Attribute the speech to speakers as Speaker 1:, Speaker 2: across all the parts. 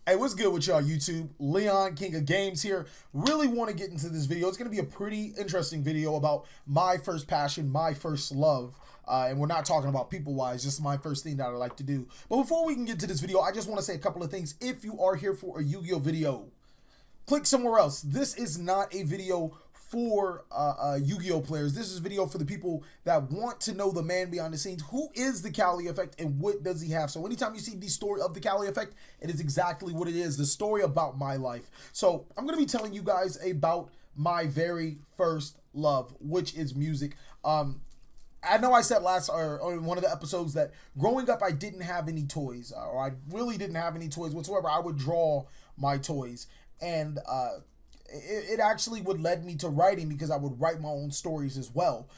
Speaker 1: Hey, what's good with y'all, YouTube? Leon, King of Games here. Really want to get into this video. It's going to be a pretty interesting video about my first passion, my first love. And we're not talking about people-wise, just my first thing that I like to do. But before we can get to this video, I just want to say a couple of things. If you are here for a Yu-Gi-Oh video, click somewhere else. This is not a video for Yu-Gi-Oh players. This is a video for the people that want to know the man behind the scenes. Who is the TheCaliEffect and what does he have? So anytime you see the story of the TheCaliEffect, it is exactly what it is, the story about my life. So I'm going to be telling you guys about my very first love, which is music. I know I said last or in one of the episodes that growing up I didn't have any toys, or I really didn't have any toys whatsoever. I would draw my toys, and it actually would lead me to writing because I would write my own stories as well.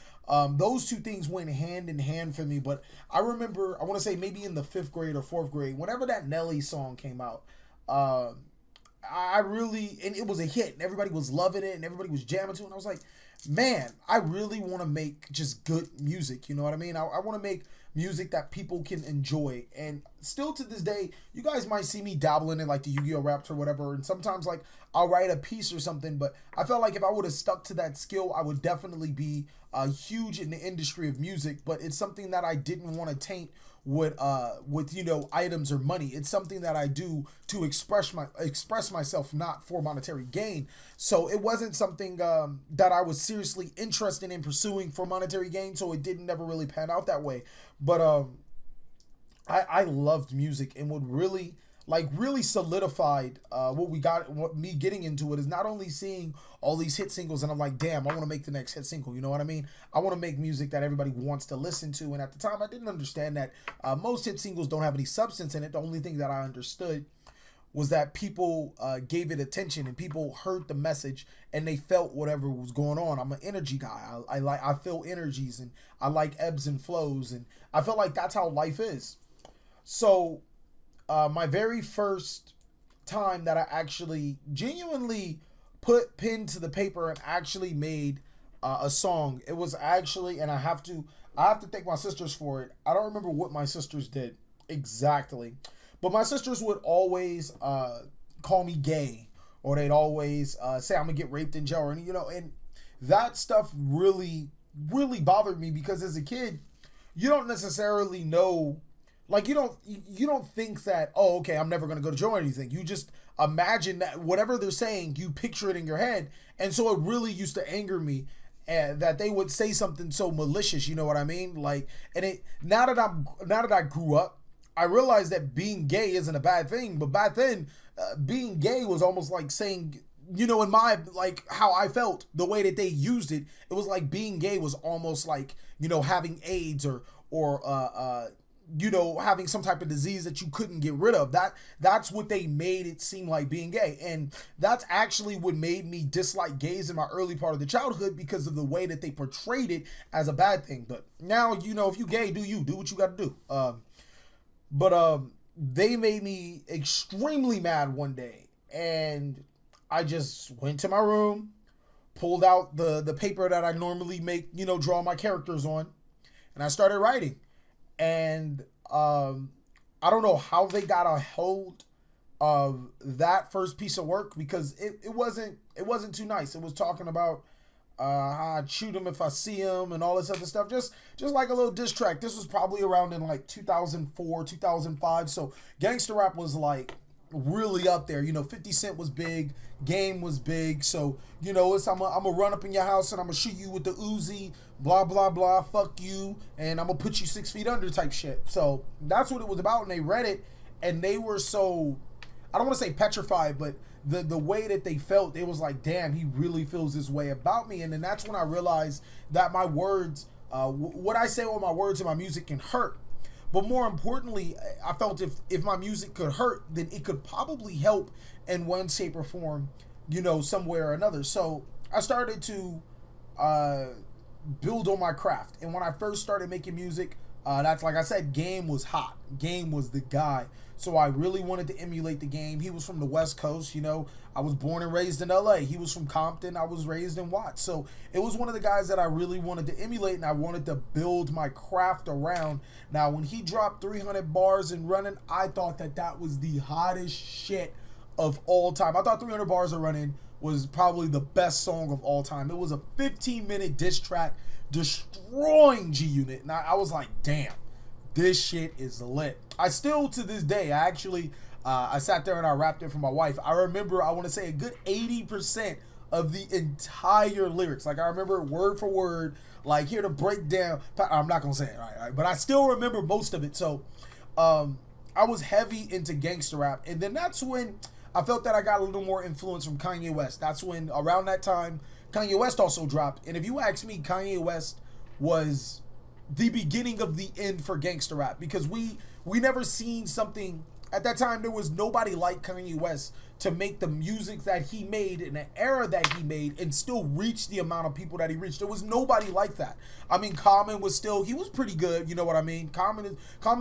Speaker 1: Those two things went hand in hand for me. But I remember, I want to say maybe in the 5th grade or 4th grade, whenever that Nelly song came out, I really, and it was a hit, and everybody was loving it, and everybody was jamming to it, and I was like, man, I really want to make just good music, you know what I mean? I want to make music that people can enjoy, and still to this day, you guys might see me dabbling in like the Yu-Gi-Oh raps or whatever, and sometimes like I'll write a piece or something, but I felt like if I would have stuck to that skill, I would definitely be huge in the industry of music, but it's something that I didn't want to taint with you know, items or money. It's something that I do to express myself, not for monetary gain. So it wasn't something that I was seriously interested in pursuing for monetary gain, so it didn't never really pan out that way. But I loved music, and what really solidified what me getting into it is not only seeing all these hit singles and I'm like, damn, I want to make the next hit single, you know what I mean? I want to make music that everybody wants to listen to, and at the time I didn't understand that most hit singles don't have any substance in it. The only thing that I understood was that people gave it attention and people heard the message and they felt whatever was going on. I'm an energy guy. I feel energies, and I like ebbs and flows, and I felt like that's how life is. So my very first time that I actually genuinely put pen to the paper and actually made a song, it was actually, and I have to thank my sisters for it. I don't remember what my sisters did exactly, but my sisters would always call me gay, or they'd always say I'm gonna get raped in jail, and you know, and that stuff really bothered me because as a kid, you don't necessarily know. Like you don't think that, oh, okay, I'm never gonna go to jail or anything. You just imagine that whatever they're saying, you picture it in your head, and so it really used to anger me that they would say something so malicious. You know what I mean? Like, and it now that I grew up, I realized that being gay isn't a bad thing. But back then, being gay was almost like saying, you know, in my, like, how I felt, the way that they used it, it was like being gay was almost like, you know, having AIDS or you know, having some type of disease that you couldn't get rid of. That's what they made it seem like being gay. And that's actually what made me dislike gays in my early part of the childhood, because of the way that they portrayed it as a bad thing. But now, you know, if you gay, do what you got to do. But they made me extremely mad one day, and I just went to my room, pulled out the paper that I normally make, you know, draw my characters on, and I started writing. And I don't know how they got a hold of that first piece of work, because it wasn't too nice. It was talking about how I'd shoot him if I see him and all this other stuff. Just like a little diss track. This was probably around in like 2004, 2005. So gangster rap was like really up there. You know, 50 Cent was big, Game was big. So, you know, it's I'm gonna run up in your house and I'm gonna shoot you with the Uzi, blah blah blah, fuck you, and I'm gonna put you 6 feet under type shit. So that's what it was about. And they read it, and they were so, I don't want to say petrified, but the way that they felt, it was like, damn, he really feels this way about me. And then that's when I realized that my words, what I say with my words and my music can hurt. But more importantly, I felt if my music could hurt, then it could probably help in one shape or form, you know, somewhere or another. So I started to build on my craft. And when I first started making music, that's, like I said, Game was hot. Game was the guy. so I really wanted to emulate the game. He was from the West Coast, you know. I was born and raised in LA. He was from Compton. I was raised in Watts. So it was one of the guys that I really wanted to emulate, and I wanted to build my craft around. Now, when he dropped 300 bars and running, I thought that that was the hottest shit of all time. I thought 300 bars of running was probably the best song of all time. It was a 15-minute diss track destroying G Unit, and I was like, damn, this shit is lit. I still, to this day, I sat there and I rapped it for my wife. I remember, I want to say, a good 80% of the entire lyrics. Like, I remember word for word, like, here to break down. I'm not going to say it, right? But I still remember most of it. So, I was heavy into gangster rap. And then that's when I felt that I got a little more influence from Kanye West. That's when, around that time, Kanye West also dropped. And if you ask me, Kanye West was the beginning of the end for gangster rap, because we never seen something. At that time, there was nobody like Kanye West to make the music that he made in the era that he made and still reach the amount of people that he reached. There was nobody like that. I mean, Common was still, he was pretty good, you know what I mean? Common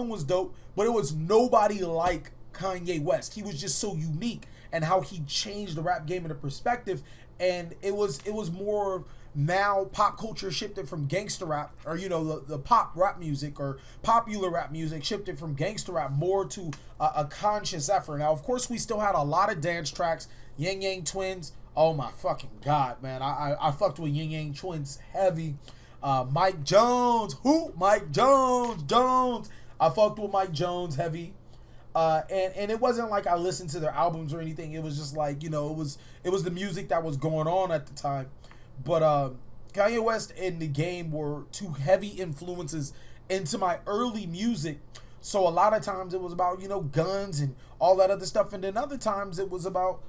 Speaker 1: was dope, but it was nobody like Kanye West. He was just so unique, and how he changed the rap game into perspective. And it was more, now pop culture shifted from gangster rap, or, you know, the pop rap music or popular rap music shifted from gangster rap more to a conscious effort. Now, of course, we still had a lot of dance tracks. Yang Yang Twins, oh my fucking god, man, I fucked with Yang Yang Twins heavy. Mike Jones, Mike Jones, I fucked with Mike Jones heavy. And it wasn't like I listened to their albums or anything. It was just like, you know, it was the music that was going on at the time. But Kanye West and the game were two heavy influences into my early music. So a lot of times it was about, you know, guns and all that other stuff. And then other times it was about,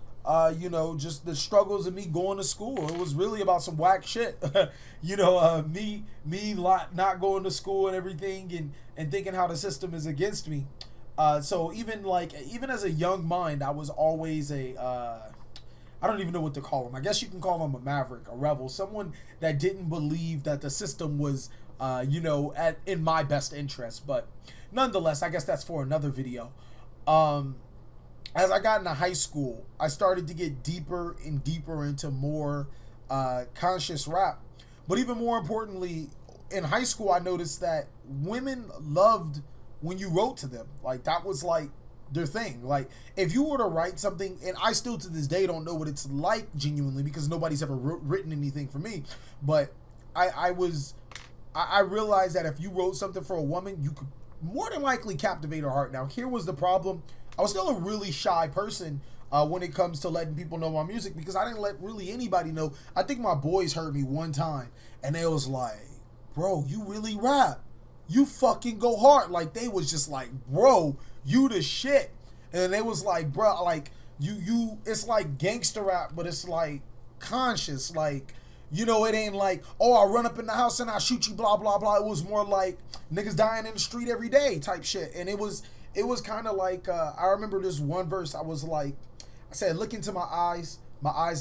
Speaker 1: you know, just the struggles of me going to school. It was really about some whack shit. You know, me not going to school and everything, and thinking how the system is against me. So even as a young mind, I was always I don't even know what to call him. I guess you can call him a maverick, a rebel, someone that didn't believe that the system was, you know, in my best interest. But nonetheless, I guess that's for another video. As I got into high school, I started to get deeper and deeper into more conscious rap. But even more importantly, in high school, I noticed that women loved when you wrote to them. Like, that was like their thing. Like, if you were to write something, and I still to this day don't know what it's like genuinely, because nobody's ever written anything for me, but I realized that if you wrote something for a woman, you could more than likely captivate her heart. Now, here was the problem. I was still a really shy person when it comes to letting people know my music, because I didn't let really anybody know. I think my boys heard me one time, and they was like, bro, you really rap. You fucking go hard. Like, they was just like, bro, you the shit. And they was like, bro, like, you it's like gangster rap, but it's like conscious. Like, you know, it ain't like, oh, I run up in the house and I shoot you, blah, blah, blah. It was more like niggas dying in the street every day type shit. And it was kind of like, I remember this one verse. I was like, I said, look into my eyes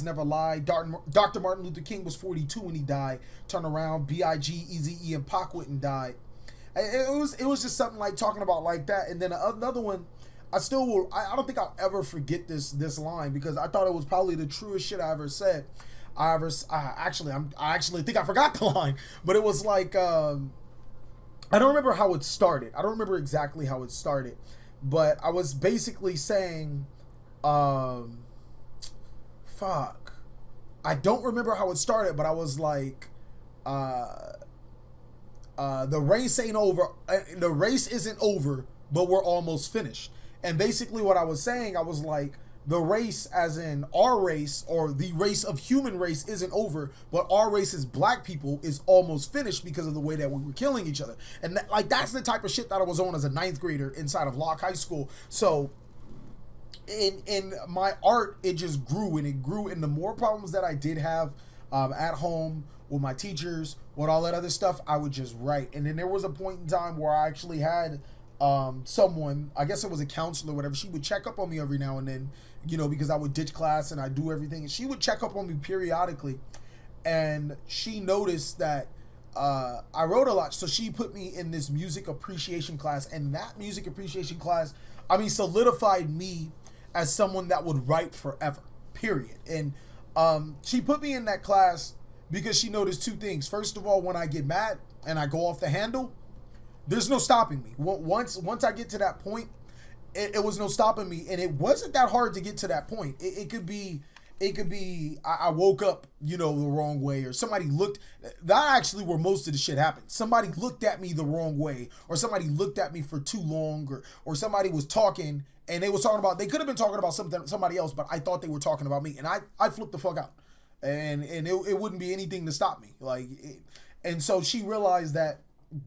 Speaker 1: never lie. Dr. Martin Luther King was 42 when he died. Turn around, B.I.G., Eazy-E, and Pac went and died. It was just something like talking about like that. And then another one, I don't think I'll ever forget this line, because I thought it was probably the truest shit I ever said. I actually think I forgot the line, but it was like, I don't remember how it started. I don't remember exactly how it started, but I was basically saying, fuck, I don't remember how it started, but I was like, the race ain't over. The race isn't over, but we're almost finished. And basically what I was saying, I was like, the race, as in our race, or the race of human race, isn't over, but our race as black people is almost finished because of the way that we were killing each other. And that's the type of shit that I was on as a 9th grader inside of Locke High School. So in my art, it just grew, and it grew. And the more problems that I did have at home with my teachers, with all that other stuff, I would just write. And then there was a point in time where I actually had someone, I guess it was a counselor or whatever, she would check up on me every now and then, you know, because I would ditch class and I do everything. And she would check up on me periodically. And she noticed that I wrote a lot. So she put me in this music appreciation class. And that music appreciation class, I mean, solidified me as someone that would write forever, period. And she put me in that class because she noticed two things. First of all, when I get mad and I go off the handle, there's no stopping me. Once I get to that point, it was no stopping me, and it wasn't that hard to get to that point. It could be I woke up, the wrong way, or somebody looked. That actually where most of the shit happened. Somebody looked at me the wrong way, or somebody looked at me for too long, or somebody was talking and they could have been talking about somebody else, but I thought they were talking about me, and I flipped the fuck out, and it wouldn't be anything to stop me, and so she realized that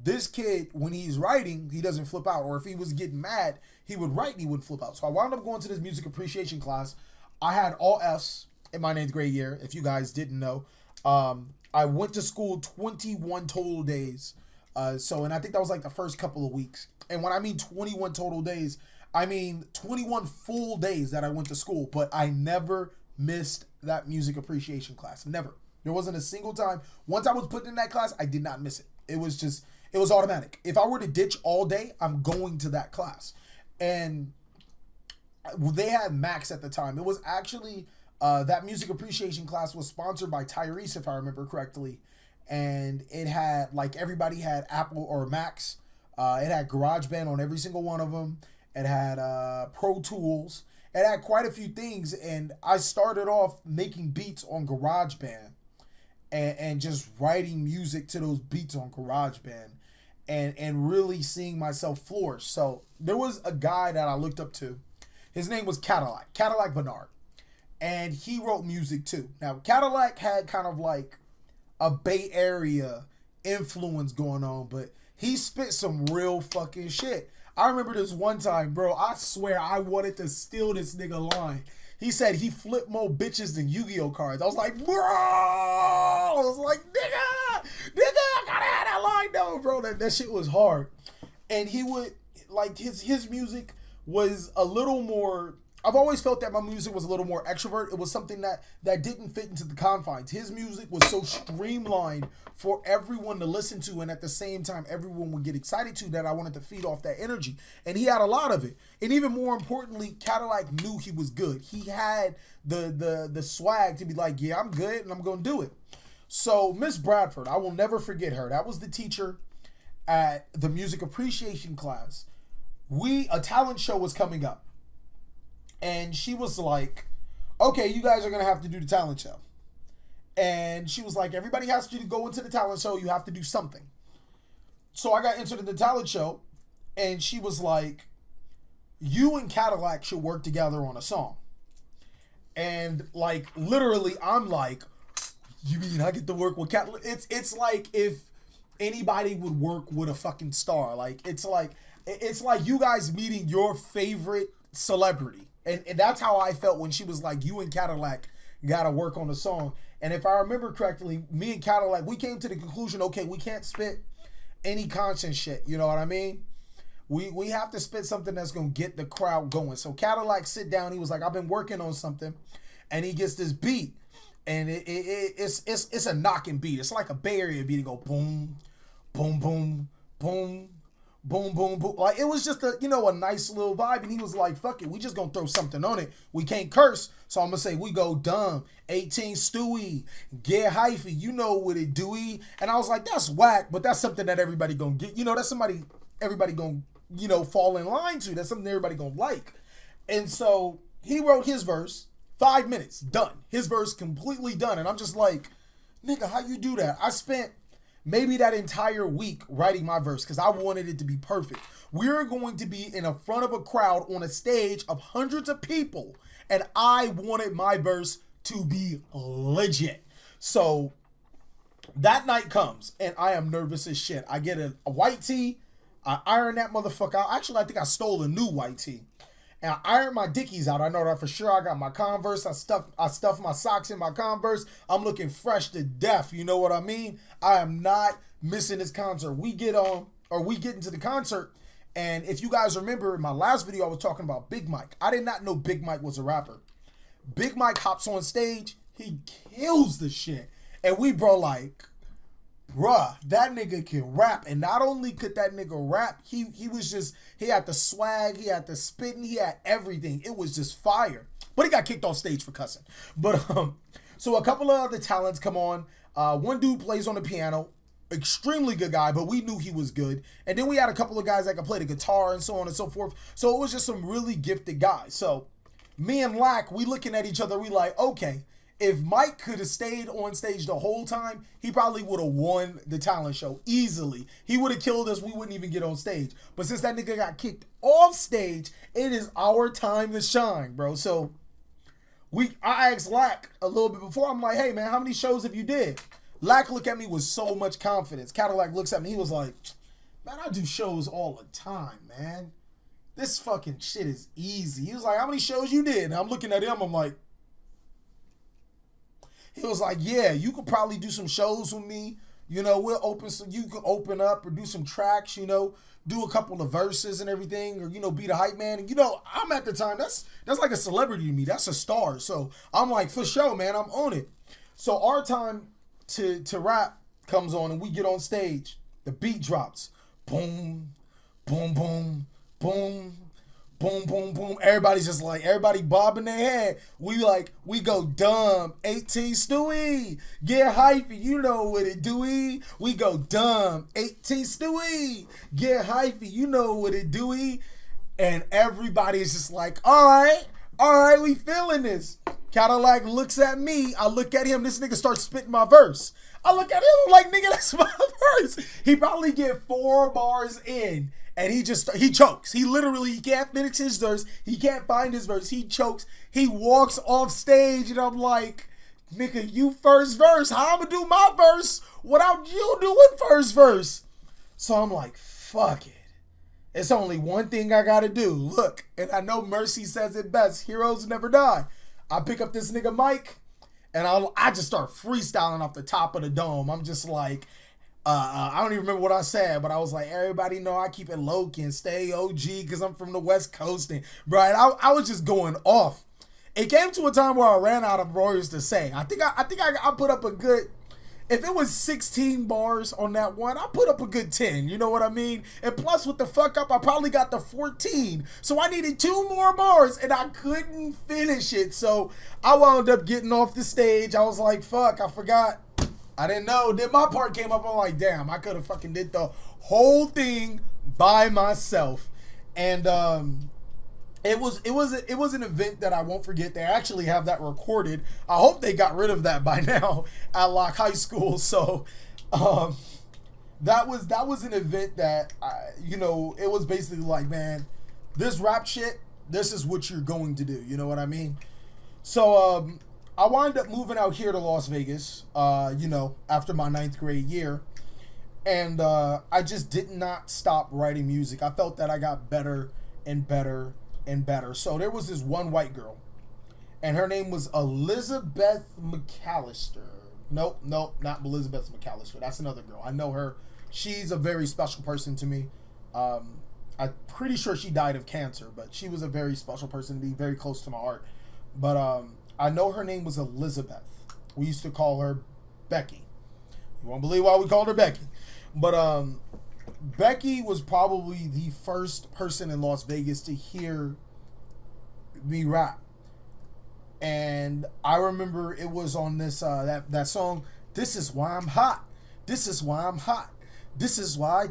Speaker 1: this kid, when he's writing, he doesn't flip out, or if he was getting mad, he would write and he wouldn't flip out. So I wound up going to this music appreciation class. I had all F's in my 9th grade year, if you guys didn't know. I went to school 21 total days. And I think that was like the first couple of weeks. And when I mean 21 total days, I mean 21 full days that I went to school, but I never missed that music appreciation class. Never. There wasn't a single time. Once I was put in that class, I did not miss it. It was automatic. If I were to ditch all day, I'm going to that class. And they had Max at the time. It was actually, that music appreciation class was sponsored by Tyrese, if I remember correctly. And it had, everybody had Apple or Max. It had GarageBand on every single one of them. It had Pro Tools. It had quite a few things. And I started off making beats on GarageBand and just writing music to those beats on GarageBand. And really seeing myself flourish. So there was a guy that I looked up to. His name was Cadillac Bernard. And he wrote music too. Now, Cadillac had kind of like a Bay Area influence going on, but he spit some real fucking shit. I remember this one time, bro, I swear I wanted to steal this nigga line. He said he flipped more bitches than Yu-Gi-Oh cards. I was like, bro! I was like, nigga, I gotta have that line though, bro. That shit was hard. And he would, his music was a little more, I've always felt that my music was a little more extrovert. It was something that didn't fit into the confines. His music was so streamlined for everyone to listen to, and at the same time, everyone would get excited to, that I wanted to feed off that energy. And he had a lot of it. And even more importantly, Cadillac knew he was good. He had the swag to be like, yeah, I'm good, and I'm going to do it. So Miss Bradford, I will never forget her. That was the teacher at the music appreciation class. A talent show was coming up. And she was like, okay, you guys are going to have to do the talent show. And she was like, everybody has to go into the talent show. You have to do something. So I got entered in the talent show. And she was like, you and Cadillac should work together on a song. And literally, I'm like, you mean I get to work with Cadillac? It's like if anybody would work with a fucking star. It's like you guys meeting your favorite celebrity. And that's how I felt when she was like, you and Cadillac gotta work on the song. And if I remember correctly, me and Cadillac, we came to the conclusion, okay, we can't spit any conscience shit. You know what I mean? We have to spit something that's gonna get the crowd going. So Cadillac sit down, he was like, I've been working on something. And he gets this beat. And it's a knocking beat. It's like a Bay Area beat. It go boom, boom, boom, boom, boom, boom, boom. It was just a nice little vibe. And he was like, fuck it, we just gonna throw something on it. We can't curse. So I'm gonna say we go dumb, 18 Stewie, get hyphy, you know what it doey. And I was like, that's whack, but that's something that everybody gonna get. That's somebody everybody gonna, fall in line to. That's something everybody gonna like. And so he wrote his verse, 5 minutes, done. His verse completely done. And I'm just like, nigga, how you do that? I spent maybe that entire week writing my verse because I wanted it to be perfect. We're going to be in front of a crowd on a stage of hundreds of people, and I wanted my verse to be legit. So that night comes, and I am nervous as shit. I get a white tee. I iron that motherfucker out. Actually, I think I stole a new white tee. And I ironed my dickies out. I know that for sure. I got my Converse. I stuffed my socks in my Converse. I'm looking fresh to death. You know what I mean? I am not missing this concert. We get into the concert. And if you guys remember in my last video, I was talking about Big Mike. I did not know Big Mike was a rapper. Big Mike hops on stage. He kills the shit. And we, bro, bruh, that nigga can rap. And not only could that nigga rap, he was just, he had the swag, he had the spitting, he had everything. It was just fire. But he got kicked off stage for cussing. But so a couple of other talents come on. One dude plays on the piano, extremely good guy, but we knew he was good. And then we had a couple of guys that could play the guitar and so on and so forth. So it was just some really gifted guys. So me and Lack, we looking at each other, we like, okay, if Mike could have stayed on stage the whole time, he probably would have won the talent show easily. He would have killed us. We wouldn't even get on stage. But since that nigga got kicked off stage, it is our time to shine, bro. So I asked Lack a little bit before. I'm like, hey, man, how many shows have you did? Lack looked at me with so much confidence. Cadillac looks at me. He was like, man, I do shows all the time, man. This fucking shit is easy. He was like, how many shows you did? And I'm looking at him. I'm like, he was like, yeah, you could probably do some shows with me. You know, we'll open some, you could open up or do some tracks, you know, do a couple of verses and everything, or, you know, be the hype man. And, you know, I'm at the time, that's like a celebrity to me. That's a star. So I'm like, for sure, man, I'm on it. So our time to rap comes on and we get on stage. The beat drops. Boom, boom, boom, boom. Boom, boom, boom. Everybody's just like, everybody bobbing their head. We go dumb. 18 Stewie. Get hypey. You know what it do. We go dumb. 18 Stewie. Get hypey. You know what it do. And everybody is just like, all right, we feeling this. Cadillac looks at me. I look at him. This nigga starts spitting my verse. I look at him I'm like, nigga, that's my verse. He probably get 4 bars in. And he chokes. He can't finish his verse. He can't find his verse. He chokes. He walks off stage and I'm like, nigga, you first verse. How I'm gonna do my verse without you doing first verse? So I'm like, fuck it. It's only one thing I gotta do. Look, and I know Mercy says it best. Heroes never die. I pick up this nigga Mike and I just start freestyling off the top of the dome. I'm just like, I don't even remember what I said, but I was like, everybody know I keep it low key and stay OG because I'm from the West Coast. And, bro, I was just going off. It came to a time where I ran out of words to say. I think I put up a good, if it was 16 bars on that one, I put up a good 10. You know what I mean? And plus with the fuck up, I probably got the 14. So I needed 2 more bars and I couldn't finish it. So I wound up getting off the stage. I was like, fuck, I forgot. I didn't know. Then my part came up. I'm like, damn, I could have fucking did the whole thing by myself. And it was an event that I won't forget. They actually have that recorded. I hope they got rid of that by now at Locke High School. So that was an event that you know, it was basically like, man, this rap shit, this is what you're going to do. You know what I mean? So I wound up moving out here to Las Vegas, you know, after my 9th grade year. And I just did not stop writing music. I felt that I got better and better and better. So there was this one white girl, and her name was Elizabeth McAllister. Nope, not Elizabeth McAllister. That's another girl. I know her. She's a very special person to me. I'm pretty sure she died of cancer, but she was a very special person to me, very close to my heart. But I know her name was Elizabeth. We used to call her Becky. You won't believe why we called her Becky. But Becky was probably the first person in Las Vegas to hear me rap. And I remember it was on this that song, This Is Why I'm Hot. This is why I'm hot. This is why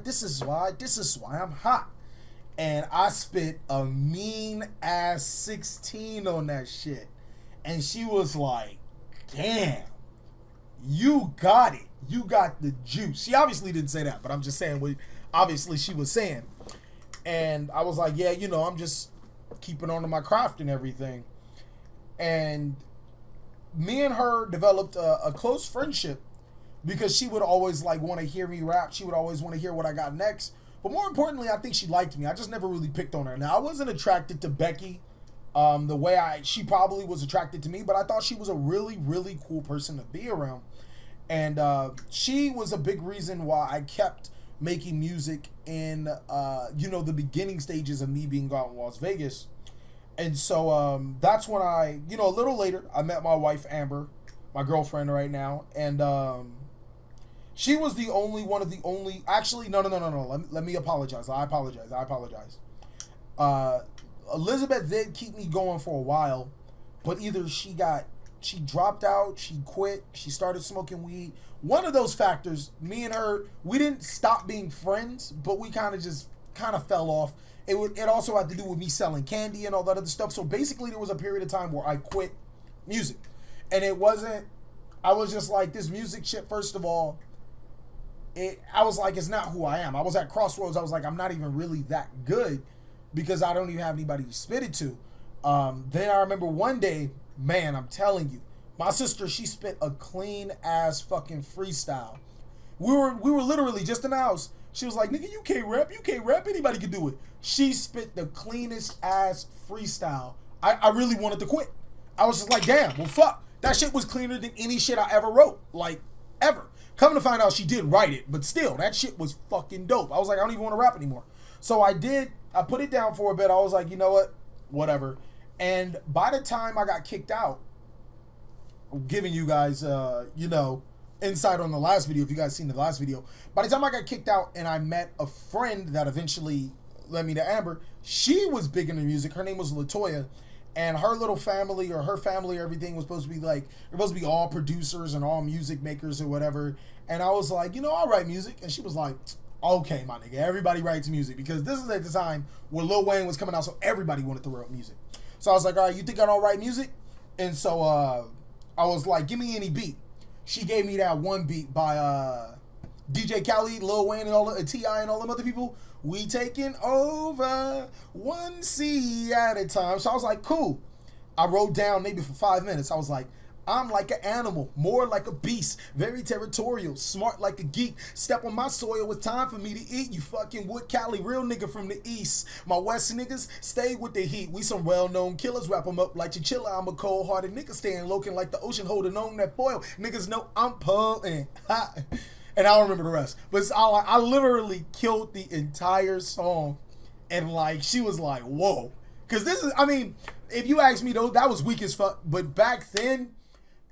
Speaker 1: I'm hot. And I spit a mean ass 16 on that shit. And she was like, damn, you got it. You got the juice. She obviously didn't say that, but I'm just saying what obviously she was saying. And I was like, yeah, you know, I'm just keeping on to my craft and everything. And me and her developed a close friendship because she would always like want to hear me rap. She would always want to hear what I got next. But more importantly, I think she liked me. I just never really picked on her. Now, I wasn't attracted to Becky the way she probably was attracted to me, but I thought she was a really, really cool person to be around. And she was a big reason why I kept making music in, you know, the beginning stages of me being out in Las Vegas. And so that's when I, you know, a little later, I met my wife, Amber, my girlfriend right now. And She was the only one of the only. Actually, no, no, no, no, no. Let me apologize. I apologize. I apologize. Uh, Elizabeth did keep me going for a while, but either she dropped out, she quit, she started smoking weed. One of those factors, me and her, we didn't stop being friends, but we kind of fell off. It also had to do with me selling candy and all that other stuff. So basically, there was a period of time where I quit music, and it wasn't. I was just like, this music shit. First of all, I was like, it's not who I am. I was at crossroads. I was like, I'm not even really that good because I don't even have anybody to spit it to. Then I remember one day, man, I'm telling you, my sister, she spit a clean ass fucking freestyle. We were literally just in the house. She was like, nigga, you can't rap. You can't rap. Anybody can do it. She spit the cleanest ass freestyle. I really wanted to quit. I was just like, damn, well, fuck. That shit was cleaner than any shit I ever wrote. Like, ever. Come to find out she did write it, but still, that shit was fucking dope. I was like, I don't even want to rap anymore. So I put it down for a bit. I was like, you know what? Whatever. And by the time I got kicked out, I'm giving you guys, insight on the last video, if you guys seen the last video. By the time I got kicked out and I met a friend that eventually led me to Amber, she was big into music. Her name was Latoya. And her little family or her family, everything was supposed to be like, they're supposed to be all producers and all music makers or whatever. And I was like, I'll write music. And she was like, okay, my nigga, everybody writes music. Because this is at the time where Lil Wayne was coming out, so everybody wanted to write music. So I was like, all right, you think I don't write music? And so I was like, give me any beat. She gave me that one beat by DJ Khaled, Lil Wayne, and all the T.I. and all them other people. We taking over one C at a time. So I was like, cool. I wrote down maybe for 5 minutes. I was like, I'm like an animal, more like a beast, very territorial, smart like a geek. Step on my soil, it's time for me to eat. You fucking Wood Cali, real nigga from the east. My west niggas stay with the heat. We some well-known killers, wrap them up like Chinchilla. I'm a cold-hearted nigga, staying loking like the ocean, holding on that foil. Niggas know I'm pumping. And I don't remember the rest. But I literally killed the entire song. And, like, she was like, whoa. Because this is, I mean, if you ask me, though, that was weak as fuck. But back then,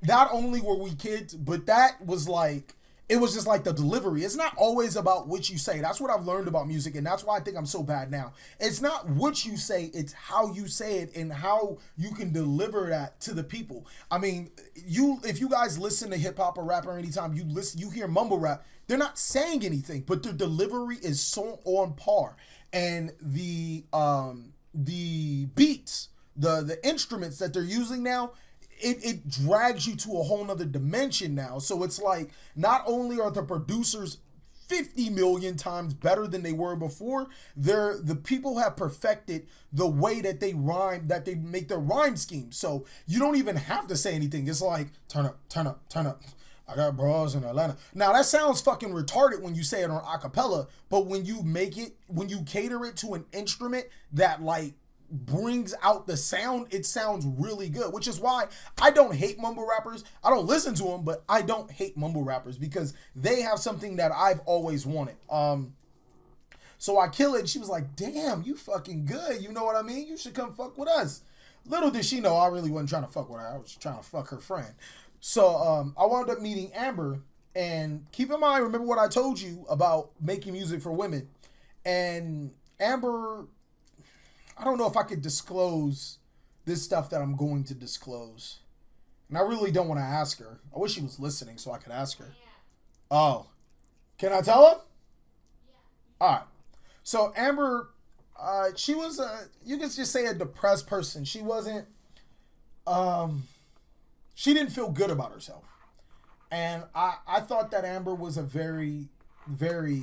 Speaker 1: not only were we kids, but that was like, it was just like the delivery. It's not always about what you say. That's what I've learned about music, and that's why I think I'm so bad now. It's not what you say, it's how you say it and how you can deliver that to the people. I mean, if you guys listen to hip hop or rap or anytime you hear mumble rap, they're not saying anything, but their delivery is so on par. And the beats, the instruments that they're using now, it drags you to a whole nother dimension now. So it's like, not only are the producers 50 million times better than they were before, the people have perfected the way that they rhyme, that they make their rhyme scheme. So you don't even have to say anything. It's like, turn up, turn up, turn up. I got bras in Atlanta. Now that sounds fucking retarded when you say it on acapella, but when you cater it to an instrument that like brings out the sound, it sounds really good, which is why I don't hate mumble rappers. I don't listen to them, but I don't hate mumble rappers because they have something that I've always wanted. So I kill it. She was like, damn, you fucking good. You know what I mean? You should come fuck with us. Little did she know I really wasn't trying to fuck with her. I was trying to fuck her friend. So I wound up meeting Amber, and keep in mind, remember what I told you about making music for women. And Amber, I don't know if I could disclose this stuff that I'm going to disclose. And I really don't want to ask her. I wish she was listening so I could ask her. Oh. Can I tell her? All right. So Amber, she was, you can just say a depressed person. She wasn't, she didn't feel good about herself. And I thought that Amber was a very, very,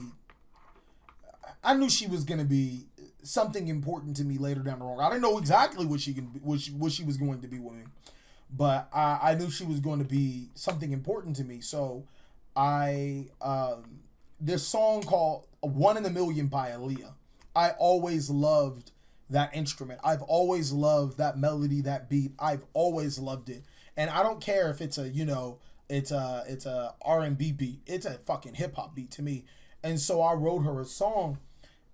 Speaker 1: I knew she was going to be something important to me later down the road. I didn't know exactly what she was going to be with me, but I knew she was going to be something important to me. So this song called "One in a Million" by Aaliyah. I always loved that instrument. I've always loved that melody, that beat. I've always loved it, and I don't care if it's a R&B beat. It's a fucking hip hop beat to me. And so I wrote her a song.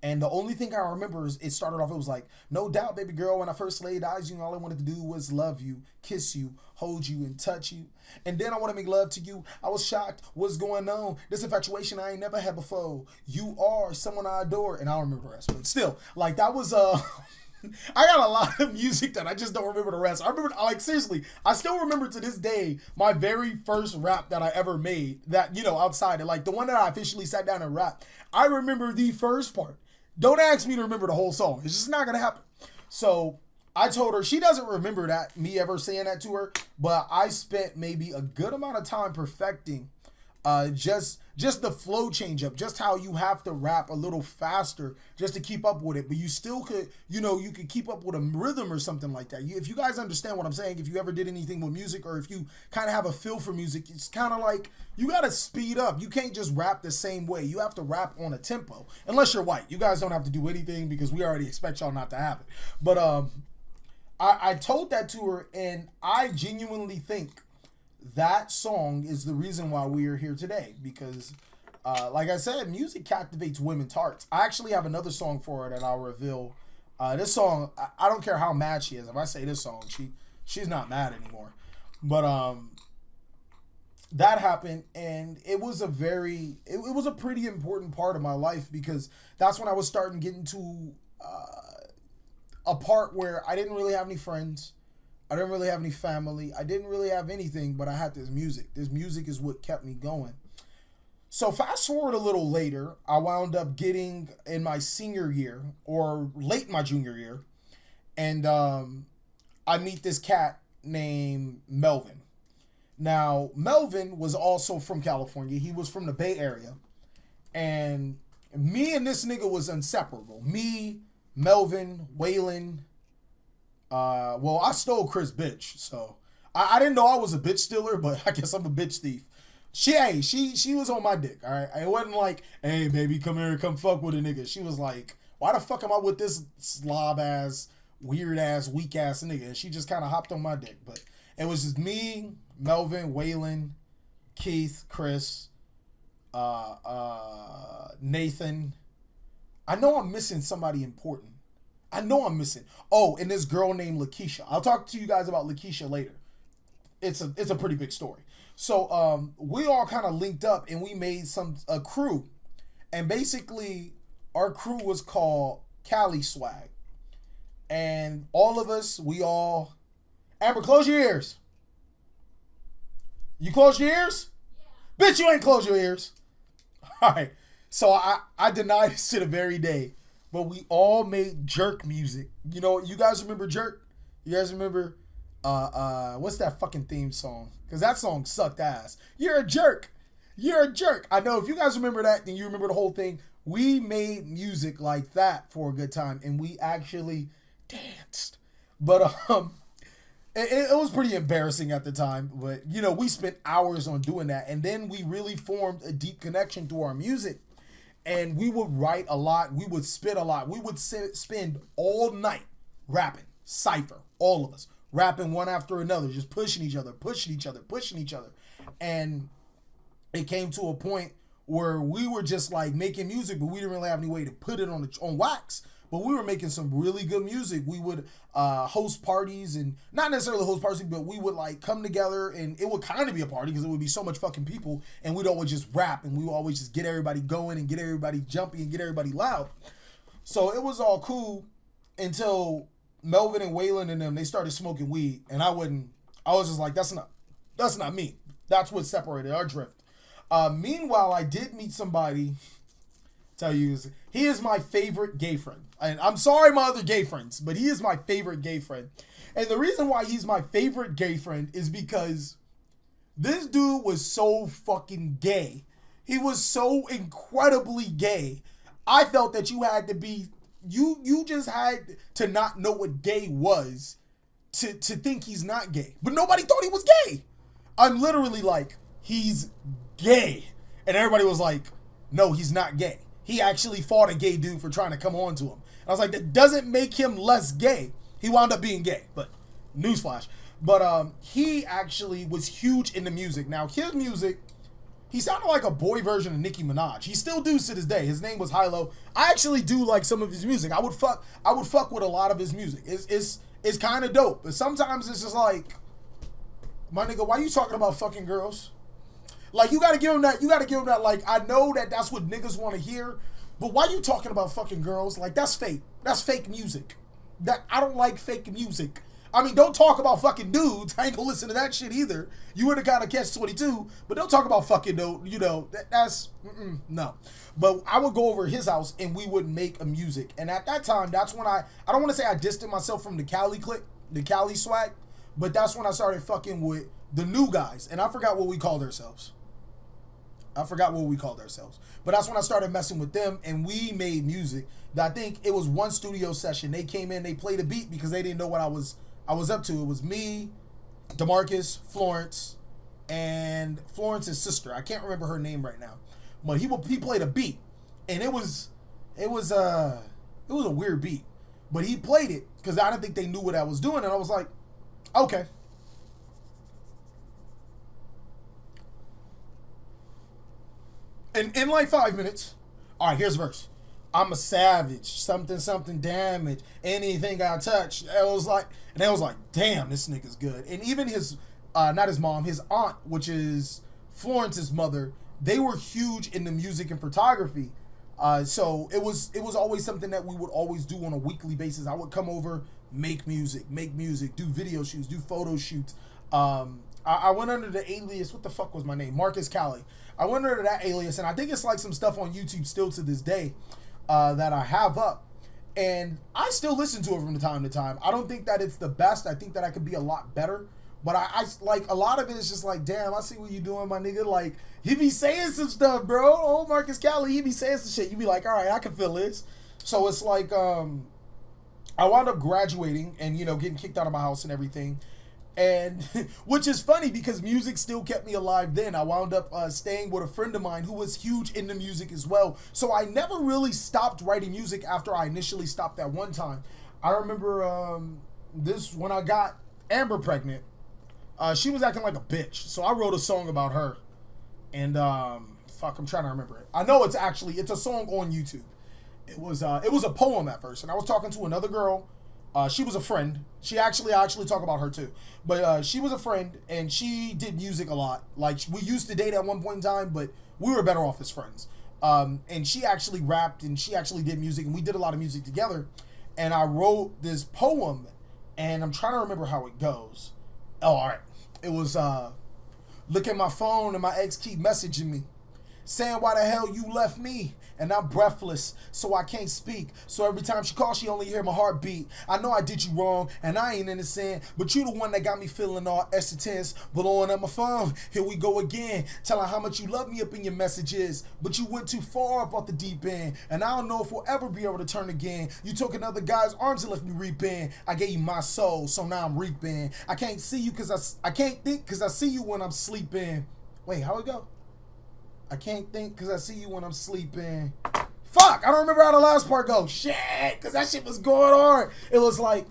Speaker 1: And the only thing I remember is it started off, it was like, no doubt, baby girl, when I first laid eyes on you, all I wanted to do was love you, kiss you, hold you, and touch you. And then I want to make love to you. I was shocked. What's going on? This infatuation I ain't never had before. You are someone I adore. And I don't remember the rest. But still, like, that was, I got a lot of music that I just don't remember the rest. I remember, like, seriously, I still remember to this day my very first rap that I ever made that, you know, outside of, like, the one that I officially sat down and rapped. I remember the first part. Don't ask me to remember the whole song. It's just not going to happen. So I told her, she doesn't remember that, me ever saying that to her, but I spent maybe a good amount of time perfecting just the flow change up, just how you have to rap a little faster just to keep up with it. But you still could, you know, you could keep up with a rhythm or something like that. If you guys understand what I'm saying, if you ever did anything with music, or if you kind of have a feel for music, it's kind of like you got to speed up. You can't just rap the same way. You have to rap on a tempo. Unless you're white. You guys don't have to do anything because we already expect y'all not to have it. But I told that to her, and I genuinely think that song is the reason why we are here today, because like I said, music captivates women's hearts. I actually have another song for her that I'll reveal. This song, I don't care how mad she is. If I say this song, she's not mad anymore. But that happened, and it was a pretty important part of my life, because that's when I was starting to get into a part where I didn't really have any friends. I didn't really have any family. I didn't really have anything, but I had this music. This music is what kept me going. So fast forward a little later, I wound up getting in my senior year, or late my junior year, and I meet this cat named Melvin. Now, Melvin was also from California. He was from the Bay Area. And me and this nigga was inseparable. Me, Melvin, Waylon. Well, I stole Chris' bitch, so I didn't know I was a bitch stealer, but I guess I'm a bitch thief. She was on my dick, all right? It wasn't like, hey, baby, come here and come fuck with a nigga. She was like, why the fuck am I with this slob-ass, weird-ass, weak-ass nigga? And she just kind of hopped on my dick. But it was just me, Melvin, Waylon, Keith, Chris, Nathan. I know I'm missing somebody important. I know I'm missing. Oh, and this girl named Lakeisha. I'll talk to you guys about Lakeisha later. It's a pretty big story. So we all kind of linked up, and we made a crew. And basically, our crew was called Cali Swag. And all of us, we all... Amber, close your ears. You close your ears? Yeah. Bitch, you ain't close your ears. All right. So I denied this to the very day. But we all made jerk music. You know, you guys remember Jerk? You guys remember, what's that fucking theme song? Because that song sucked ass. You're a jerk. You're a jerk. I know if you guys remember that, then you remember the whole thing. We made music like that for a good time, and we actually danced. But it was pretty embarrassing at the time. But, you know, we spent hours on doing that. And then we really formed a deep connection through our music. And we would write a lot. We would spit a lot. We would spend all night rapping, cypher, all of us, rapping one after another, just pushing each other. And it came to a point where we were just like making music, but we didn't really have any way to put it on wax. But we were making some really good music. We would host parties, and not necessarily host parties, but we would like come together, and it would kind of be a party because it would be so much fucking people, and we'd always just rap, and we would always just get everybody going and get everybody jumpy and get everybody loud. So it was all cool until Melvin and Waylon and them, they started smoking weed, and I was just like, that's not me. That's what separated our drift. Meanwhile, I did meet somebody. Tell you, he is my favorite gay friend. And I'm sorry, my other gay friends, but he is my favorite gay friend. And the reason why he's my favorite gay friend is because this dude was so fucking gay. He was so incredibly gay. I felt that you had to be, you just had to not know what gay was to think he's not gay. But nobody thought he was gay. I'm literally like, he's gay. And everybody was like, no, he's not gay. He actually fought a gay dude for trying to come on to him. And I was like, that doesn't make him less gay. He wound up being gay, but newsflash. But he actually was huge into music. Now, his music, he sounded like a boy version of Nicki Minaj. He still does to this day. His name was Hilo. I actually do like some of his music. I would fuck with a lot of his music. It's kind of dope. But sometimes it's just like, my nigga, why you talking about fucking girls? Like, you gotta give him that. You gotta give him that. Like, I know that that's what niggas want to hear, but why you talking about fucking girls? Like, that's fake. That's fake music. I don't like fake music. I mean, don't talk about fucking dudes. I ain't gonna listen to that shit either. You would have got a catch-22, but don't talk about fucking, that's, no. But I would go over his house and we would make a music. And at that time, that's when I don't want to say I distanced myself from the Cali clique, the Cali swag, but that's when I started fucking with the new guys. And I forgot what we called ourselves. But that's when I started messing with them, and we made music. I think it was one studio session. They came in, they played a beat because they didn't know what I was up to. It was me, DeMarcus, Florence, and Florence's sister. I can't remember her name right now. But he played a beat, and it was a weird beat. But he played it because I didn't think they knew what I was doing, and I was like, okay. And in like 5 minutes, all right, here's a verse. I'm a savage, something damage, anything I touch. It was like, damn, this nigga's good. And even his, not his mom, his aunt, which is Florence's mother, they were huge into music and photography. So it was always something that we would always do on a weekly basis. I would come over, make music, do video shoots, do photo shoots. I went under the alias, what the fuck was my name? Marcus Cali. I went under that alias, and I think it's like some stuff on YouTube still to this day that I have up. And I still listen to it from time to time. I don't think that it's the best. I think that I could be a lot better. But I like, a lot of it is just like, damn, I see what you doing, my nigga. Like, he be saying some stuff, bro. Old Marcus Cali, he be saying some shit. You be like, all right, I can feel this. So it's like, I wound up graduating and, getting kicked out of my house and everything. And which is funny because music still kept me alive then. I wound up staying with a friend of mine who was huge into music as well. So I never really stopped writing music after I initially stopped that one time. I remember when I got Amber pregnant, she was acting like a bitch. So I wrote a song about her. And fuck, I'm trying to remember it. I know it's a song on YouTube. It was a poem at first. And I was talking to another girl. She was a friend. I actually talk about her too. But she was a friend, and she did music a lot. Like, we used to date at one point in time, but we were better off as friends. And she actually rapped, and she actually did music, and we did a lot of music together. And I wrote this poem, and I'm trying to remember how it goes. Oh, all right. It was, look at my phone, and my ex keep messaging me, saying why the hell you left me, and I'm breathless, so I can't speak. So every time she calls, she only hear my heartbeat. I know I did you wrong, and I ain't innocent, but you the one that got me feeling all extra tense. Blowing up my phone, here we go again, telling how much you love me up in your messages, but you went too far up off the deep end, and I don't know if we'll ever be able to turn again. You took another guy's arms and left me reaping. I gave you my soul, so now I'm reaping. I can't see you I can't think because I see you when I'm sleeping. Wait, how it go? I can't think because I see you when I'm sleeping. Fuck, I don't remember how the last part goes. Shit, because that shit was going on. It was like,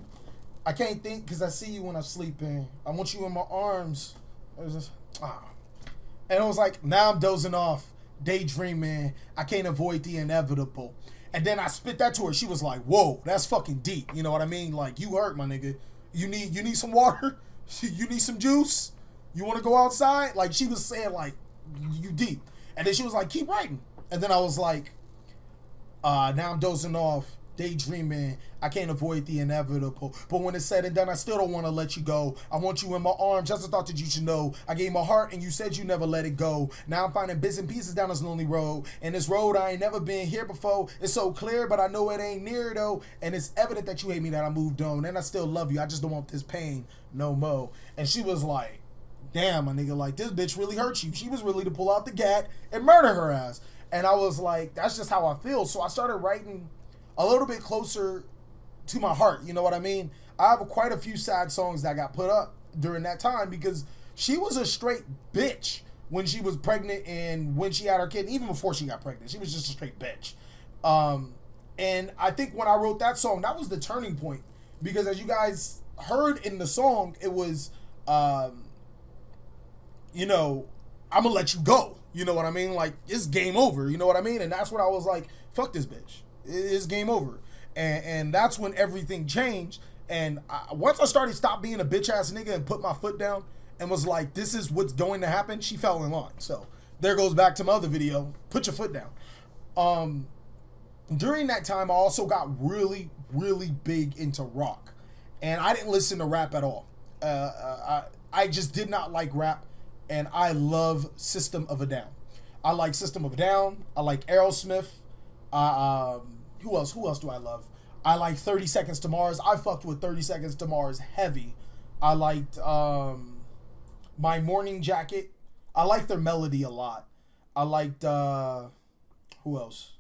Speaker 1: I can't think because I see you when I'm sleeping. I want you in my arms. It was just, And it was like, now I'm dozing off, daydreaming. I can't avoid the inevitable. And then I spit that to her. She was like, whoa, that's fucking deep. You know what I mean? Like, you hurt, my nigga. You need some water? You need some juice? You want to go outside? Like, she was saying, like, you deep. And then she was like, keep writing. And then I was like, now I'm dozing off, daydreaming. I can't avoid the inevitable. But when it's said and done, I still don't want to let you go. I want you in my arms, just a thought that you should know. I gave my heart and you said you never let it go. Now I'm finding bits and pieces down this lonely road. And this road I ain't never been here before. It's so clear, but I know it ain't near though. And it's evident that you hate me, that I moved on. And I still love you. I just don't want this pain no more. And she was like, damn, my nigga, like, this bitch really hurt you. She was really to pull out the gat and murder her ass. And I was like, that's just how I feel. So I started writing a little bit closer to my heart. You know what I mean? I have quite a few sad songs that got put up during that time because she was a straight bitch when she was pregnant and when she had her kid. Even before she got pregnant, she was just a straight bitch. And I think when I wrote that song, that was the turning point. Because as you guys heard in the song, it was... I'm gonna let you go. You know what I mean? Like, it's game over. You know what I mean? And that's when I was like, fuck this bitch. It's game over. And that's when everything changed. And once I started stop being a bitch ass nigga and put my foot down and was like, this is what's going to happen, she fell in line. So there goes back to my other video. Put your foot down. During that time, I also got really, really big into rock. And I didn't listen to rap at all. I just did not like rap. And I love System of a Down. I like System of a Down. I like Aerosmith. Who else? Who else do I love? I like 30 Seconds to Mars. I fucked with 30 Seconds to Mars heavy. I liked My Morning Jacket. I liked their melody a lot. I liked who else?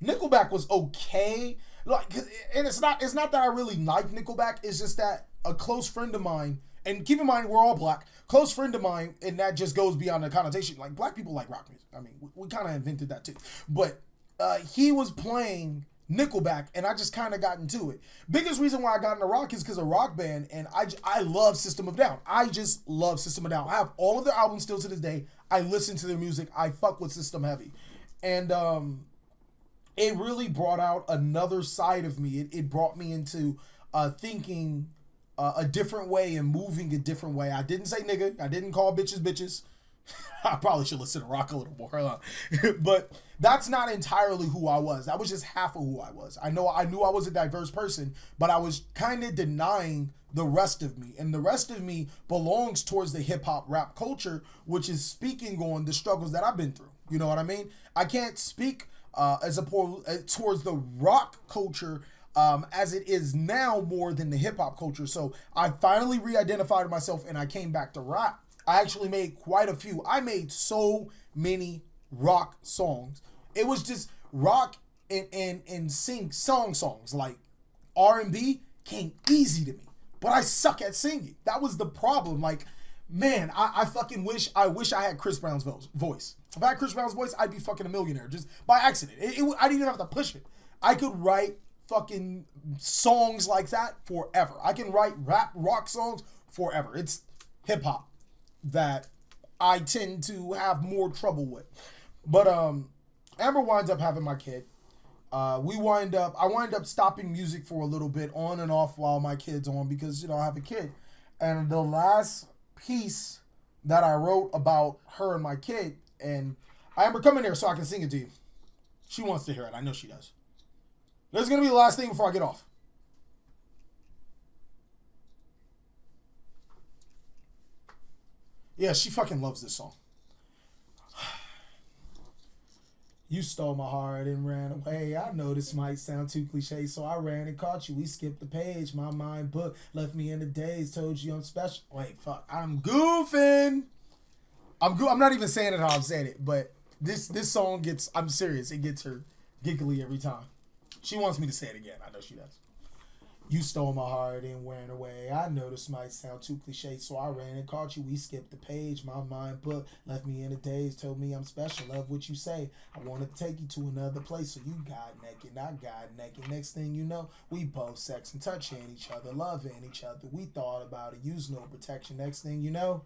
Speaker 1: Nickelback was okay. Like, and it's not that I really like Nickelback. It's just that a close friend of mine, and keep in mind we're all black, close friend of mine, and that just goes beyond the connotation. Like, black people like rock music. I mean, we kind of invented that too. But he was playing Nickelback, and I just kind of got into it. Biggest reason why I got into rock is because of Rock Band, and I love System of a Down. I just love System of a Down. I have all of their albums still to this day. I listen to their music. I fuck with System heavy. And it really brought out another side of me. It brought me into thinking a different way and moving a different way. I didn't say nigga. I didn't call bitches bitches. I probably should listen to rock a little more. But that's not entirely who I was. That was just half of who I was. I knew I was a diverse person, but I was kind of denying the rest of me. And the rest of me belongs towards the hip-hop rap culture, which is speaking on the struggles that I've been through. You know what I mean? I can't speak towards the rock culture as it is now more than the hip-hop culture. So I finally re-identified myself and I came back to rap. I actually made quite a few. I made so many rock songs. It was just rock and sing songs. Like R&B came easy to me, but I suck at singing. That was the problem. Like, man, I fucking wish I had Chris Brown's voice. If I had Chris Brown's voice, I'd be fucking a millionaire just by accident. I didn't even have to push it. I could write fucking songs like that forever. I can write rock songs forever. It's hip hop that I tend to have more trouble with. But Amber winds up having my kid. I wind up stopping music for a little bit on and off while my kid's on because, I have a kid. And the last piece that I wrote about her and my kid, and Amber, come in here so I can sing it to you. She wants to hear it. I know she does. This is going to be the last thing before I get off. Yeah, she fucking loves this song. You stole my heart and ran away. I know this might sound too cliche, so I ran and caught you. We skipped the page. My mind book left me in the daze. Told you I'm special. Wait, fuck. I'm goofing. I'm not even saying it how I'm saying it, but this song gets, I'm serious, it gets her giggly every time. She wants me to say it again. I know she does. You stole my heart and ran away. I know this might sound too cliche, so I ran and caught you. We skipped the page. My mind book left me in a daze. Told me I'm special. Love what you say. I wanted to take you to another place, so you got naked. I got naked. Next thing you know, we both sex and touching each other, loving each other. We thought about it. Use no protection. Next thing you know,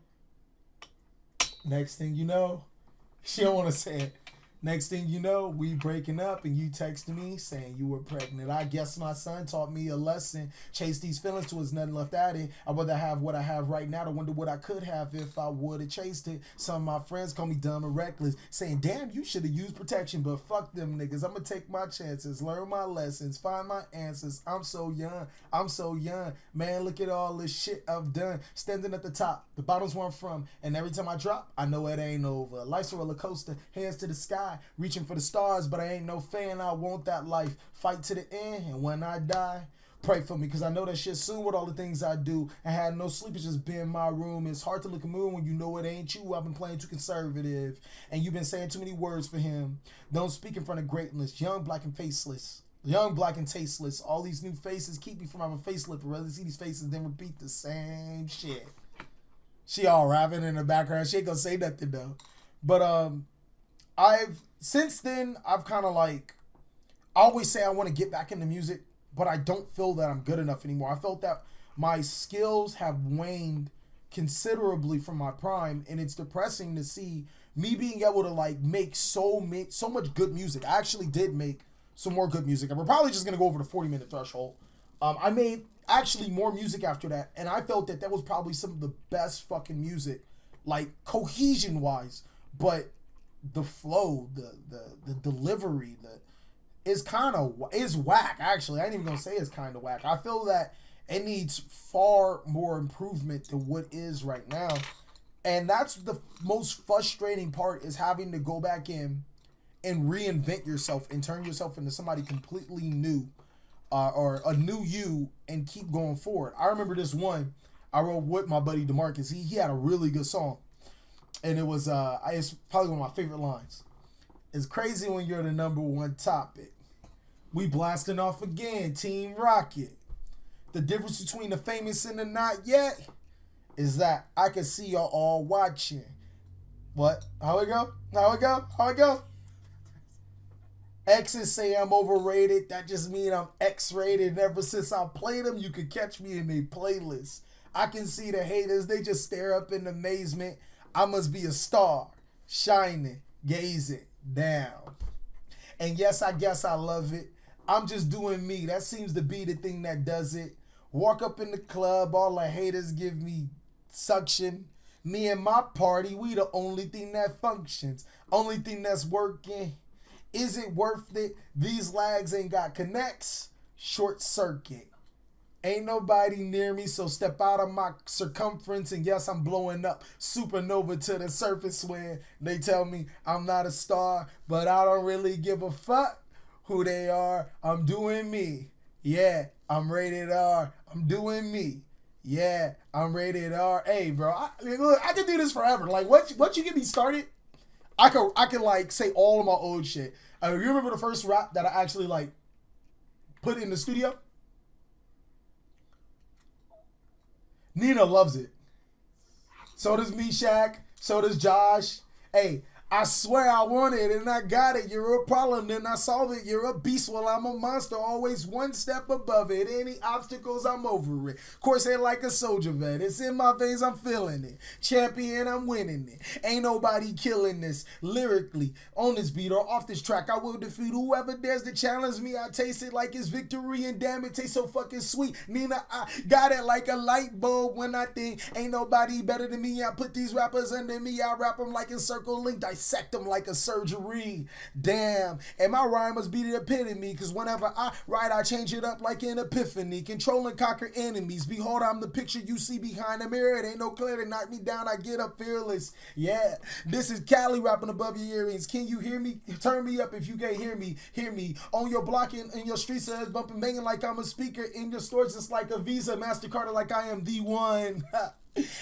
Speaker 1: she don't want to say it. Next thing you know, we breaking up and you texting me saying you were pregnant. I guess my son taught me a lesson. Chase these feelings till there's nothing left at it. I'd rather have what I have right now to wonder what I could have if I would have chased it. Some of my friends call me dumb and reckless, saying, damn, you should have used protection, but fuck them niggas. I'm going to take my chances, learn my lessons, find my answers. I'm so young. Man, look at all this shit I've done. Standing at the top, the bottom's where I'm from. And every time I drop, I know it ain't over. Life's a roller coaster, hands to the sky. Reaching for the stars, but I ain't no fan. I want that life. Fight to the end, and when I die, pray for me, because I know that shit soon with all the things I do. I had no sleep, it's just been in my room. It's hard to look at moon when you know it ain't you. I've been playing too conservative, and you've been saying too many words for him. Don't speak in front of greatness. Young, black, and faceless. Young, black, and tasteless. All these new faces keep me from having a facelift. I'd rather see these faces than repeat the same shit. She all rapping in the background. She ain't gonna say nothing, though. But, since then, I've kind of like, I always say I want to get back into music, but I don't feel that I'm good enough anymore. I felt that my skills have waned considerably from my prime, and it's depressing to see me being able to like make so much good music. I actually did make some more good music, and we're probably just gonna go over the 40-minute threshold. I made actually more music after that, and I felt that was probably some of the best fucking music, like cohesion wise, but the flow, the delivery, is whack. Actually, I ain't even gonna say it's kind of whack. I feel that it needs far more improvement than what is right now. And that's the most frustrating part, is having to go back in and reinvent yourself and turn yourself into somebody completely new, or a new you, and keep going forward. I remember this one I wrote with my buddy DeMarcus. He had a really good song, and it was it's probably one of my favorite lines. It's crazy when you're the number one topic. We blasting off again, Team Rocket. The difference between the famous and the not yet is that I can see y'all all watching. What? How it go? How it go? How it go? Exes say I'm overrated. That just means I'm X-rated. And ever since I played them, you could catch me in a playlist. I can see the haters. They just stare up in amazement. I must be a star, shining, gazing down. And yes, I guess I love it. I'm just doing me. That seems to be the thing that does it. Walk up in the club, all the haters give me suction. Me and my party, we the only thing that functions. Only thing that's working. Is it worth it? These lags ain't got connects. Short circuit. Ain't nobody near me, so step out of my circumference. And yes, I'm blowing up supernova to the surface when they tell me I'm not a star. But I don't really give a fuck who they are. I'm doing me. Yeah, I'm rated R. I'm doing me. Yeah, I'm rated R. Hey, bro, look, I can do this forever. Like, once you get me started, I can like say all of my old shit. You remember the first rap that I actually like put in the studio? Nina loves it. So does Meshach. So does Josh. Hey, I swear I want it and I got it. You're a problem, then I solve it. You're a beast, well, I'm a monster, always one step above it. Any obstacles, I'm over it. Course ain't like a soldier vet. It's in my veins, I'm feeling it. Champion, I'm winning it. Ain't nobody killing this. Lyrically, on this beat or off this track, I will defeat whoever dares to challenge me. I taste it like it's victory, and damn, it tastes so fucking sweet. Nina, I got it like a light bulb when I think ain't nobody better than me. I put these rappers under me. I rap them like in circle link. Dissect them like a surgery. Damn. And my rhyme must be the epitome, because whenever I write, I change it up like an epiphany. Control and conquer enemies. Behold, I'm the picture you see behind the mirror. It ain't no clear to knock me down. I get up fearless. Yeah. This is Cali rapping above your earrings. Can you hear me? Turn me up if you can't hear me. Hear me. On your block in your streets, it's bumping, banging like I'm a speaker. In your stores, just like a Visa, MasterCard, like I am the one.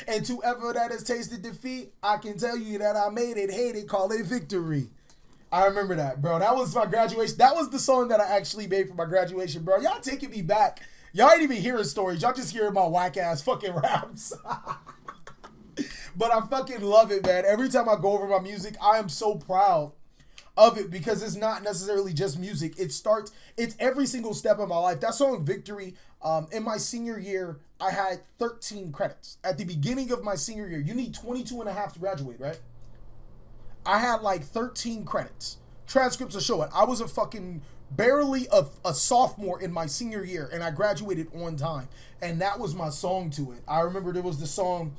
Speaker 1: And to ever that has tasted defeat, I can tell you that I made it, hate it, call it victory. I remember that, bro. That was my graduation. That was the song that I actually made for my graduation, bro. Y'all taking me back. Y'all ain't even hearing stories. Y'all just hearing my whack ass fucking raps. But I fucking love it, man. Every time I go over my music, I am so proud of it, because it's not necessarily just music. It's every single step of my life. That song Victory, in my senior year, I had 13 credits. At the beginning of my senior year, you need 22 and a half to graduate, right? I had like 13 credits. Transcripts will show it. I was barely a sophomore in my senior year, and I graduated on time. And that was my song to it. I remember there was the song,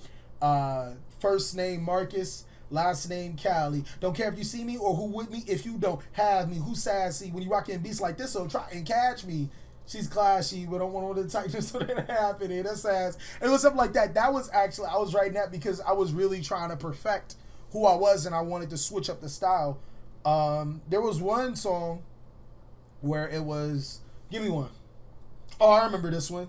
Speaker 1: first name Marcus, last name Cali. Don't care if you see me or who with me if you don't have me. Who's sassy when you rockin' beats like this, so try and catch me. She's classy, but don't want all the tightness so that happening. That's ass. It was something like that. That was actually, I was writing that because I was really trying to perfect who I was, and I wanted to switch up the style. There was one song where it was, give me one. Oh, I remember this one.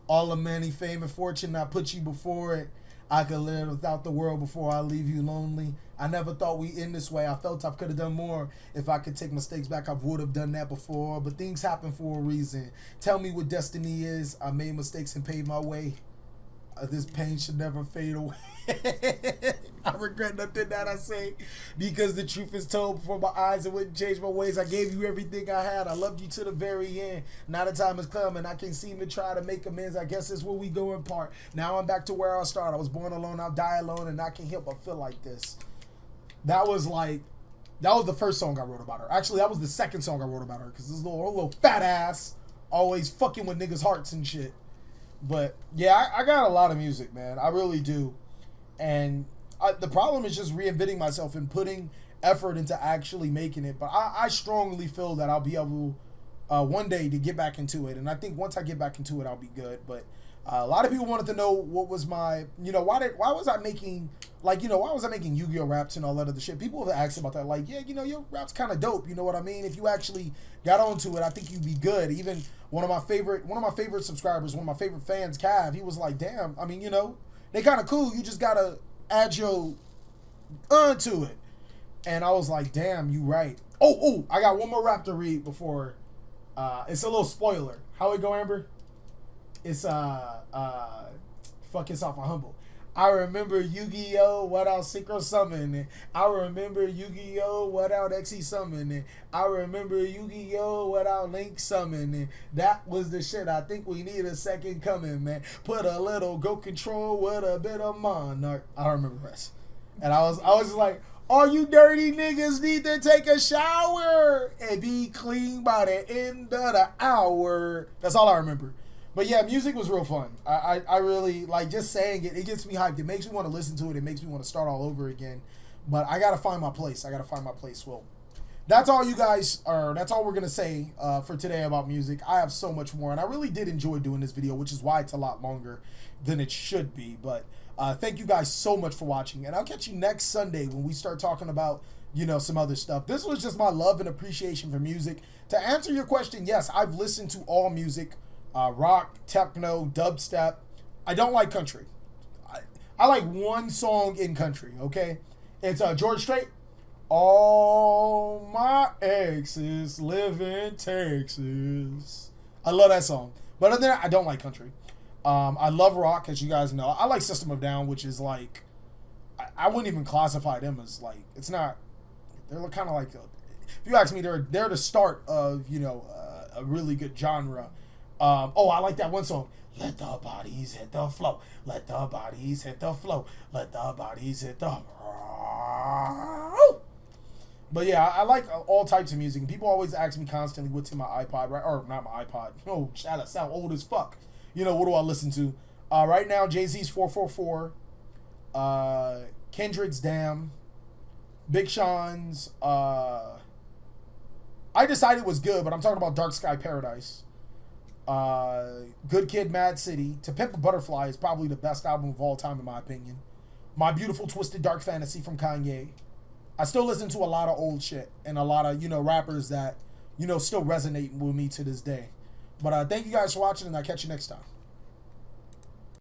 Speaker 1: All the money, fame, and fortune, I put you before it. I could live without the world before I leave you lonely. I never thought we end this way. I felt I could have done more. If I could take mistakes back, I would have done that before. But things happen for a reason. Tell me what destiny is. I made mistakes and paved my way. This pain should never fade away. I regret nothing that I say, because the truth is told before my eyes. It wouldn't change my ways. I gave you everything I had. I loved you to the very end. Now the time has come and I can't seem to try to make amends. I guess it's where we go in part. Now I'm back to where I started. I was born alone, I'll die alone, and I can't help but feel like this. that was like, that was the first song I wrote about her. Actually, that was the second song I wrote about her, because this little fat ass always fucking with niggas' hearts and shit. But yeah, I got a lot of music, man. I really do. And the problem is just reinventing myself and putting effort into actually making it. But I strongly feel that I'll be able one day to get back into it. And I think once I get back into it, I'll be good. But a lot of people wanted to know what was my, why was I making, why was I making Yu-Gi-Oh raps and all that other shit? People have asked about that, like, yeah, your rap's kind of dope, you know what I mean? If you actually got onto it, I think you'd be good. Even one of my favorite subscribers, one of my favorite fans, Cav, he was like, damn, I mean, they kind of cool. You just gotta add your to it. And I was like, damn, you right. Oh, I got one more rap to read before. It's a little spoiler. How it go, Amber? It's fuck, it's off of Humble. I remember Yu-Gi-Oh! Without Synchro Summon. I remember Yu-Gi-Oh! Without XE Summon. I remember Yu-Gi-Oh! Without Link Summon. That was the shit. I think we need a second coming, man. Put a little Go Control with a bit of Monarch. I don't remember the rest. And I was just like, all you dirty niggas need to take a shower and be clean by the end of the hour. That's all I remember. But yeah, music was real fun. I really, like, just saying it, it gets me hyped. It makes me want to listen to it. It makes me want to start all over again. But I got to find my place. Well, that's all you guys are, that's all we're going to say for today about music. I have so much more. And I really did enjoy doing this video, which is why it's a lot longer than it should be. But thank you guys so much for watching. And I'll catch you next Sunday when we start talking about, some other stuff. This was just my love and appreciation for music. To answer your question, yes, I've listened to all music. Rock, techno, dubstep. I don't like country. I like one song in country, okay? It's George Strait. All my exes live in Texas. I love that song. But other than that, I don't like country. I love rock, as you guys know. I like System of a Down, which is like, I wouldn't even classify them as like, it's not, they're kind of like, if you ask me, they're the start of, a really good genre. I like that one song. Let the bodies hit the flow. Let the bodies hit the flow. Let the bodies hit the... But yeah, I like all types of music. And people always ask me constantly what's in my iPod, right? Or not my iPod. Oh, shut up. Sound old as fuck. What do I listen to? Right now, Jay-Z's 444. Kendrick's Damn. Big Sean's... I decided it was good, but I'm talking about Dark Sky Paradise. Good Kid, Mad City. To Pimp a Butterfly is probably the best album of all time, in my opinion. My Beautiful Twisted Dark Fantasy from Kanye. I still listen to a lot of old shit and a lot of, rappers that, still resonate with me to this day. But thank you guys for watching, and I'll catch you next time.